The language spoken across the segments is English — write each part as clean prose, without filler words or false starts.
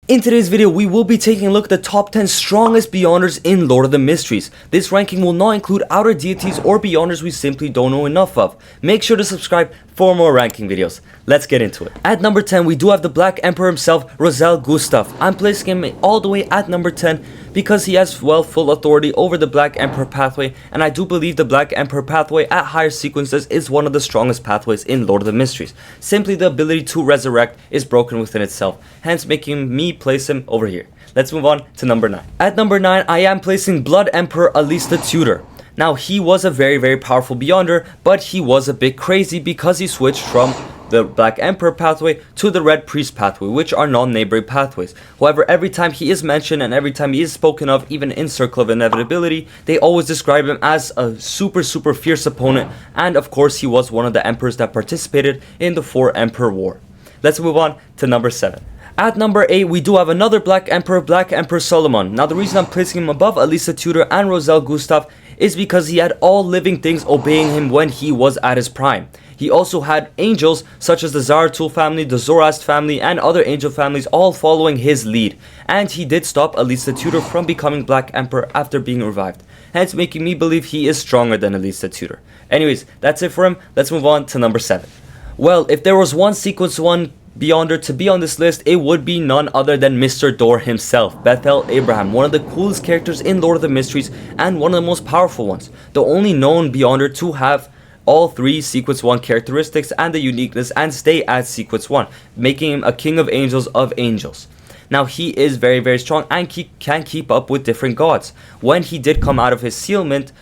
In today's video, we will be taking a look at the top 10 strongest Beyonders in Lord of the Mysteries. This ranking will not include outer deities or Beyonders we simply don't know enough of. Make sure to subscribe for more ranking videos. Let's get into it. At number 10, we do have the Black Emperor himself, Rosal Gustav. I'm placing him all the way at number 10 because he has, well, full authority over the Black Emperor pathway, and I do believe the Black Emperor pathway at higher sequences is one of the strongest pathways in Lord of the Mysteries. Simply the ability to resurrect is broken within itself, hence making me place him over here. Let's move on to number 9. At number 9, I am placing Blood Emperor Elise the Tutor. Now, he was a very powerful Beyonder, but he was a bit crazy because he switched from the Black Emperor pathway to the Red Priest pathway, which are non-neighboring pathways. However, every time he is mentioned and every time he is spoken of, even in Circle of Inevitability, they always describe him as a super fierce opponent, and of course he was one of the emperors that participated in the 4 Emperor War. Let's move on to number 7. At number 8, we do have another Black Emperor Solomon. Now, the reason I'm placing him above Elisa Tudor and Rosal Gustav is because he had all living things obeying him when he was at his prime. He also had angels such as the Zaratul family, the Zoroast family, and other angel families all following his lead. And he did stop Elisa Tudor from becoming Black Emperor after being revived, hence making me believe he is stronger than Elisa Tudor. Anyways, that's it for him. Let's move on to number 7. Well, if there was one Sequence 1 Beyonder to be on this list, it would be none other than Mr. Door himself, Bethel Abraham, one of the coolest characters in Lord of the Mysteries and one of the most powerful ones. The only known Beyonder to have all 3 Sequence 1 characteristics and the uniqueness and stay at Sequence 1, making him a king of angels. Now, he is very strong and can keep up with different gods. When he did come out of his sealment,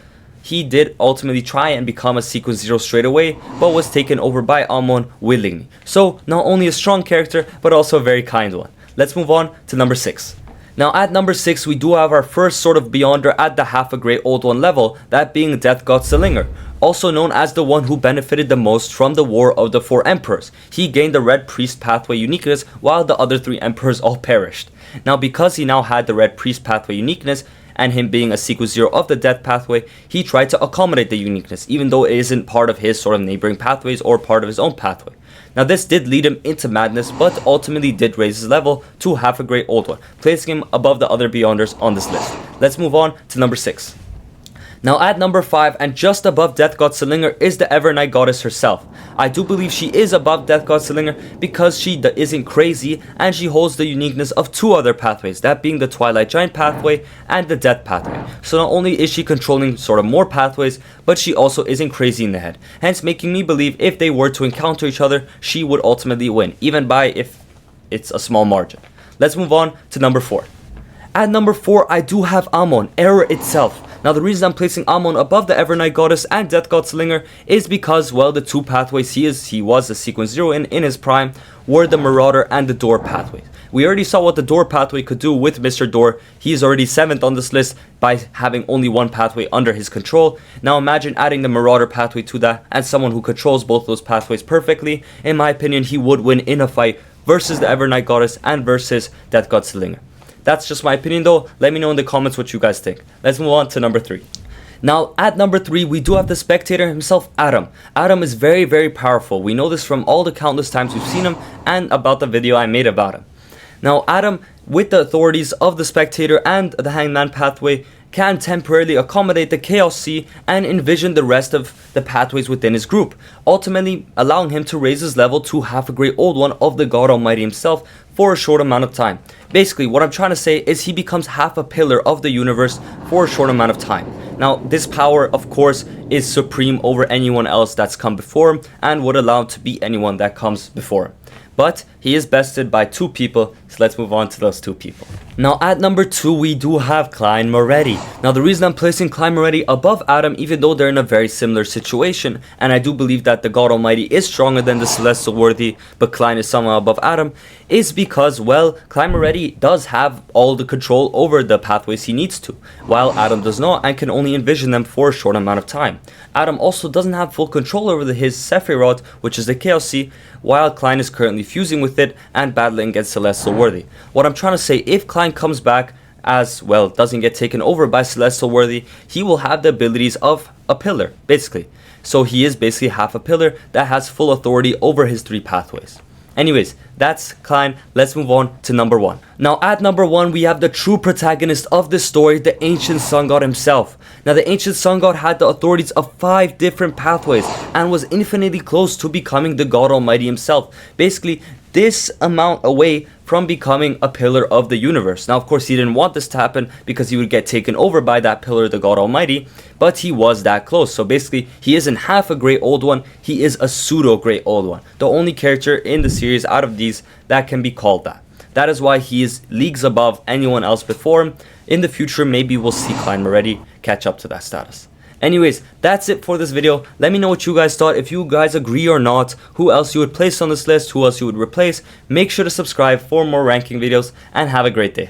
he did ultimately try and become a Sequence 0 straight away, but was taken over by Amon willingly. So, not only a strong character, but also a very kind one. Let's move on to number 6. Now, at number 6, we do have our first sort of Beyonder at the half a great old one level, that being Death God Slinger, also known as the one who benefited the most from the War of the 4 Emperors. He gained the Red Priest pathway uniqueness while the other 3 Emperors all perished. Now, because he now had the Red Priest pathway uniqueness, and him being a Sequence 0 of the Death pathway, he tried to accommodate the uniqueness, even though it isn't part of his sort of neighboring pathways or part of his own pathway. Now, this did lead him into madness, but ultimately did raise his level to half a great old one, placing him above the other Beyonders on this list. Let's move on to number 6. Now, at number 5 and just above Death God Slinger is the Evernight Goddess herself. I do believe she is above Death God Slinger because she isn't crazy and she holds the uniqueness of 2 other pathways, that being the Twilight Giant pathway and the Death pathway. So not only is she controlling sort of more pathways, but she also isn't crazy in the head, hence making me believe if they were to encounter each other, she would ultimately win, even by if it's a small margin. Let's move on to number 4. At number 4, I do have Amon, Error itself. Now, the reason I'm placing Amon above the Evernight Goddess and Death God Slinger is because, well, the 2 pathways he was a Sequence 0 in his prime were the Marauder and the Door pathways. We already saw what the Door pathway could do with Mr. Door. He is already 7th on this list by having only 1 pathway under his control. Now imagine adding the Marauder pathway to that and someone who controls both those pathways perfectly. In my opinion, he would win in a fight versus the Evernight Goddess and versus Death God Slinger. That's just my opinion though. Let me know in the comments what you guys think. Let's move on to number 3. Now, at number 3, we do have the Spectator himself, Adam. Adam is very powerful. We know this from all the countless times we've seen him and about the video I made about him. Now, Adam, with the authorities of the Spectator and the Hangman pathway, can temporarily accommodate the Chaos Sea and envision the rest of the pathways within his group, ultimately allowing him to raise his level to half a great old one of the God Almighty himself for a short amount of time. Basically, what I'm trying to say is he becomes half a pillar of the universe for a short amount of time. Now, this power, of course, is supreme over anyone else that's come before him and would allow him to beat anyone that comes before him. But he is bested by 2 people, so let's move on to those 2 people. Now, at number 2, we do have Klein Moretti. Now, the reason I'm placing Klein Moretti above Adam, even though they're in a very similar situation, and I do believe that the God Almighty is stronger than the Celestial Worthy, but Klein is somehow above Adam, is because, well, Klein Moretti does have all the control over the pathways he needs to, while Adam does not and can only envision them for a short amount of time. Adam also doesn't have full control over his Sephiroth, which is the Chaos Sea, while Klein is currently fusing with it and battling against Celestial Worthy. What I'm trying to say, if Klein comes back as, well, doesn't get taken over by Celestial Worthy, he will have the abilities of a pillar, basically. So he is basically half a pillar that has full authority over his 3 pathways. Anyways, That's Klein. Let's move on to number 1. Now at number 1 we have the true protagonist of this story, the ancient sun god himself. Now the ancient sun god had the authorities of 5 different pathways and was infinitely close to becoming the god almighty himself. Basically this amount away from becoming a pillar of the universe. Now of course he didn't want this to happen because he would get taken over by that pillar, the god almighty, but he was that close. So basically he isn't half a great old one, he is a pseudo great old one, the only character in the series out of these that can be called that. That is why he is leagues above anyone else before him. In the future maybe we'll see Klein Moretti catch up to that status. Anyways, that's it for this video. Let me know what you guys thought, if you guys agree or not, who else you would place on this list, who else you would replace. Make sure to subscribe for more ranking videos, and have a great day.